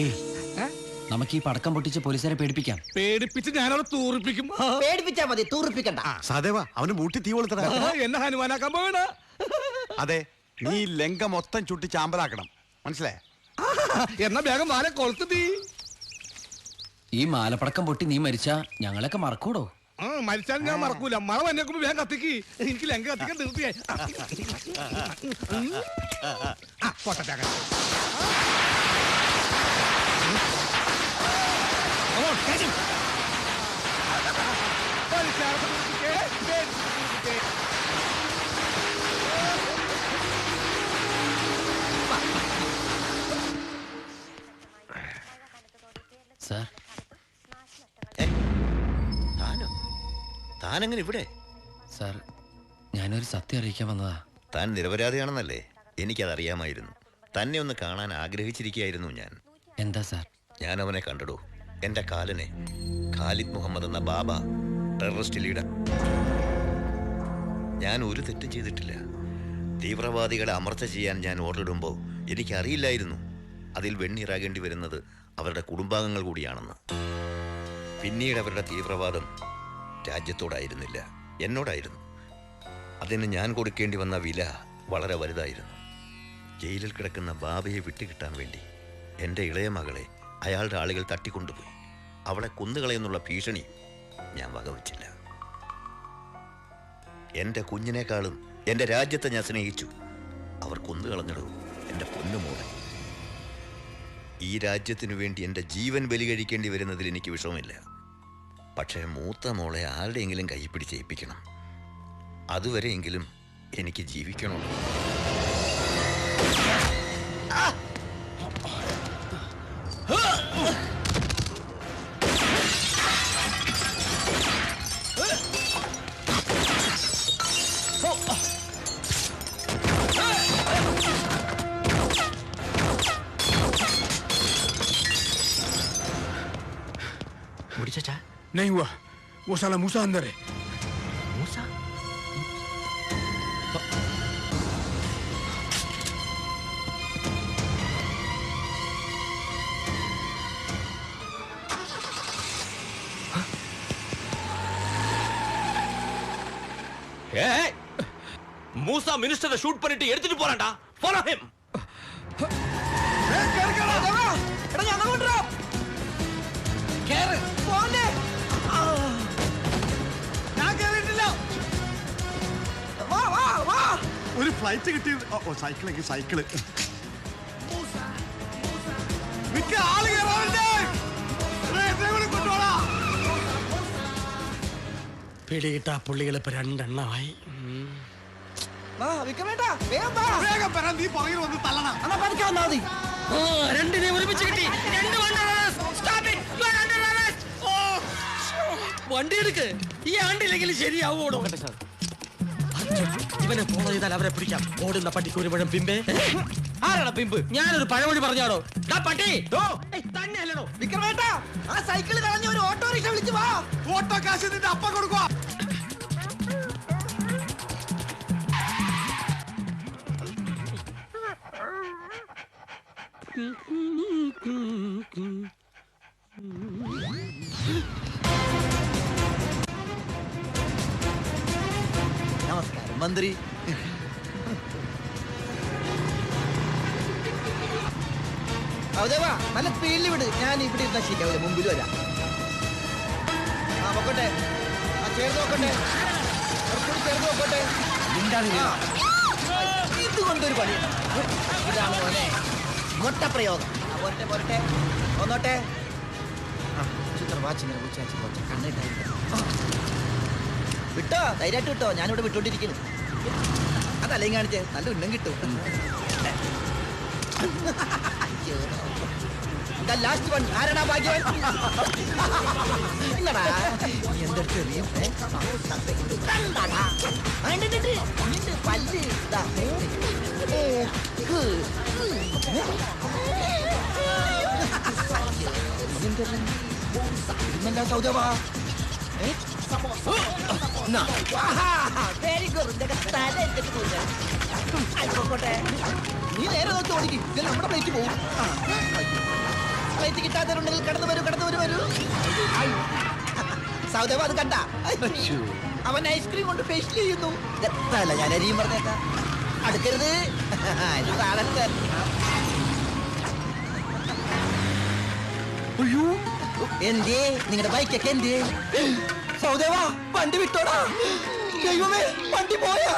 ഏയ് നമുക്ക് ഈ പടക്കം പൊട്ടിച്ച് പോലീസുകാരെ പേടിപ്പിക്കാം. പേടിപ്പിച്ച് ഞാനവിടെ തൂറിപ്പിക്കും. പേടിപ്പിച്ചാ മതി, തൂറിപ്പിക്കണ്ട. സദേവ അവന് മൂട്ടി തീ കൊളുത്തട. എന്നെ ഹനുമാനാക്കാൻ പോകണ. അതെ, നീ ലങ്ക മൊത്തം ചുട്ടി ചാമ്പലാക്കണം, മനസ്സിലായ? എന്നാ വേഗം മാല കൊളുത്ത് തീ. ഈ മാലപ്പടക്കം പൊട്ടി നീ മരിച്ചാ ഞങ്ങളൊക്കെ മറക്കൂടോ? മരിച്ചാലും ഞാൻ മറക്കൂല. മഴ വന്നേക്കുമ്പോ വേഗം കത്തിക്ക്. എനിക്ക് ലങ്ക കത്തിക്കാൻ നിർത്തിയായി. സാർ, താനെങ്ങനെ ഇവിടെ? സാർ, ഞാനൊരു സത്യം അറിയിക്കാൻ വന്നതാ. താൻ നിരപരാധിയാണെന്നല്ലേ? എനിക്കതറിയാമായിരുന്നു. തന്നെ ഒന്ന് കാണാൻ ആഗ്രഹിച്ചിരിക്കുകയായിരുന്നു ഞാൻ. എന്താ സാർ? ഞാൻ അവനെ കണ്ടടൂ. എൻ്റെ കാലനെ, ഖാലിദ് മുഹമ്മദ് എന്ന ബാബ, ടെററിസ്റ്റ് ലീഡർ. ഞാൻ ഒരു തെറ്റും ചെയ്തിട്ടില്ല. തീവ്രവാദികളെ അമർച്ച ചെയ്യാൻ ഞാൻ ഓർഡറിടുമ്പോൾ എനിക്കറിയില്ലായിരുന്നു അതിൽ വെണ്ണീറാകേണ്ടി വരുന്നത് അവരുടെ കുടുംബാംഗങ്ങൾ കൂടിയാണെന്ന്. പിന്നീട് അവരുടെ തീവ്രവാദം രാജ്യത്തോടായിരുന്നില്ല, എന്നോടായിരുന്നു. അതിന് ഞാൻ കൊടുക്കേണ്ടി വന്ന വില വളരെ വലുതായിരുന്നു. ജയിലിൽ കിടക്കുന്ന ബാബയെ വിട്ടുകിട്ടാൻ വേണ്ടി എൻ്റെ ഇളയ മകളെ അയാളുടെ ആളുകൾ തട്ടിക്കൊണ്ടുപോയി. അവളെ കൊന്നുകളയെന്നുള്ള ഭീഷണി ഞാൻ വകവച്ചില്ല. എൻ്റെ കുഞ്ഞിനേക്കാളും എൻ്റെ രാജ്യത്തെ ഞാൻ സ്നേഹിച്ചു. അവർ കൊന്നുകളഞ്ഞിടൂ എൻ്റെ പൊന്നുമോളെ. ഈ രാജ്യത്തിനു വേണ്ടി എൻ്റെ ജീവൻ ബലി കഴിക്കേണ്ടി വരുന്നതിൽ എനിക്ക് വിഷമമില്ല. പക്ഷേ മൂത്ത മോളെ ആരുടെയെങ്കിലും കൈ പിടിച്ചേൽപ്പിക്കണം. അതുവരെയെങ്കിലും എനിക്ക് ജീവിക്കണം. नहीं हुआ, वो साला मूसा अंदर है. മൂസ? மூசா மினிஸ்டரை ஷூட் பண்ணிட்டு எடுத்துட்டு போறான்டா. Follow him. ഒരു ഫ്ലൈറ്റ് കിട്ടി. സൈക്കിളെങ്കിൽ സൈക്കിള് പിടികിട്ടാ പുള്ളികൾ ഇപ്പൊ രണ്ടെണ്ണമായി. രണ്ടിനെ ഒരുമിച്ച് കിട്ടി. വണ്ടി എടുക്ക്. ഈ ആണ്ടില്ലെങ്കിൽ ശരിയാവോടോ? ഇവനെ ഫോളോ ചെയ്താൽ അവരെ പിടിക്കാം. ഓടുന്ന പട്ടിക്ക് ഒരു പഴം പിമ്പേ. ആരാണ് പിമ്പ്? ഞാനൊരു പഴമൊഴി പറഞ്ഞാടോ. പട്ടി തന്നെ അല്ലടോ വിക്രമേട്ടാ. ആ സൈക്കിൾ കളഞ്ഞ ഒരു ഓട്ടോറിക്ഷ വിളിച്ചു വാ. ഓട്ടോ കാശ് നിന്റെ അപ്പ കൊടുക്കുക. നമസ്കാരം മന്ത്രി. നല്ല സ്പീഡിൽ വിട്. ഞാൻ ഇവിടെ ഇരുന്ന ശരിയാവില്ല, മുമ്പിൽ വരാം. നോക്കട്ടെ, ചേർന്ന് നോക്കട്ടെ, ചേർന്ന് നോക്കട്ടെ. ഇതുകൊണ്ടൊരു പണിയാണ്. ഇതാണ് പോലെ മൊട്ട പ്രയോഗം. പോരട്ടെ പോരട്ടെ, ഒന്നോട്ടെ. ചിത്ര വാച്ചിങ്ങനെ കണ്ണിട്ടായിരുന്നു. വിട്ടോ, ധൈര്യമായിട്ട് വിട്ടോ. ഞാനിവിടെ വിട്ടോണ്ടിരിക്കുന്നു. അതല്ലെങ്കിൽ കാണിച്ചേ, നല്ല ഉന്നം കിട്ടും. ലാസ്റ്റ് വൺ ആരാടാ ഭാഗ്യവൻ? എന്നടാ എന്റെ ചെറിയും പല്ല് സൗദവാ. Very good. നീ നേരെ നോക്കി ഓടിക്കും. നമ്മുടെ പ്ലേറ്റ് പോകും. വെറൈറ്റി കിട്ടാത്തവരുണ്ടെങ്കിൽ കടന്നു വരൂ സൗദേവ അത് കണ്ട അവൻ ഐസ്ക്രീം കൊണ്ട് ഫേഷ്യൽ ചെയ്യുന്നു എത്തല്ല ഞാൻ അരിയും പറഞ്ഞേക്കാം അടുക്കരുത് ഇത് താഴത്ത് എന്തേ നിങ്ങളുടെ ബൈക്കൊക്കെ എന്തേ സൗദേവ വണ്ടി വിട്ടോടാ ദൈവമേ വണ്ടി പോയാ